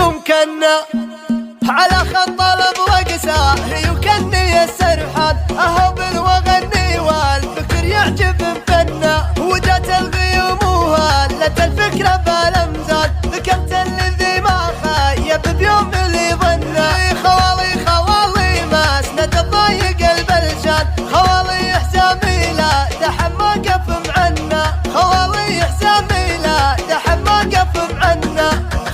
بكم كنا على خط الابرق ساهي وكني السرحان اهبل واغني والفكر يعجب فنا وجت الغيوم وهلت الفكره بالامزال ذكرت الذي ما خيب بيوم اللي ظنا خوالي خوالي ما اسند الضايق البلشان خوالي حسامي لا دحم ما قف معنا خوالي حسامي لا دحم ما قف معنا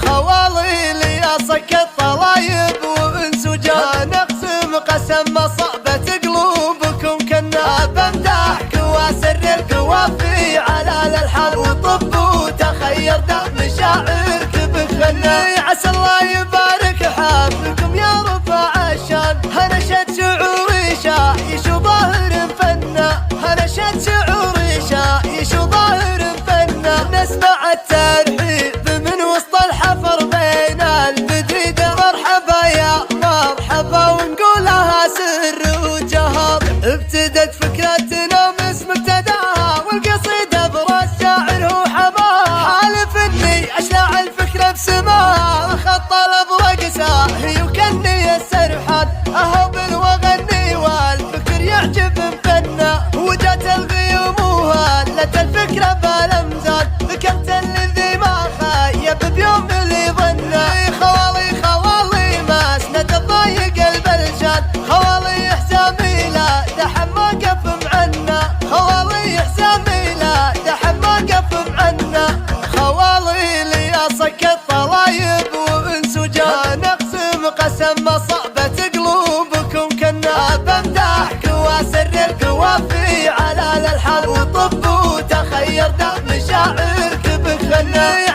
خوالي لي صك الطلايب وانسجان نقسم قسم مصابة قلوبكم كنا بمدحك واسر القوافي على الالحان وطب وتخير دم مشاعرك بخنا عسى الله يبارك حافلكم يا رفع الشان هنشد شعوري شايش وظاهر فنا هنشد شعوري شايش وظاهر فنا نسمع الترحيب من وسط الحفر بين البديدة مرحبا يا مرحبا ونقولها سر وجهر ابتدت فكرتنا مس مبتداها والقصيدة براس شاعر هو حماها حالف اني اشلع الفكرة بسماها خط الابرق ساهي وكني السرحان اهبل واغني والفكر يعجب فنا وجت الغيوم وهلت الفكرة بالامزال ذكرت الذي ما خيب بيوم اللي ظنا خوالي خوالي ما اسند الضايق البلشان خوالي حسامي لا دحم ما قف معنا خوالي حسامي لا دحم ما قف معنا خوالي لي صك الطلايب وانسجان نقسم قسم مصابة قلوبكم كنا بمدحك واسر القوافي على الالحان وطب وتخير دم مشاعرك بخنا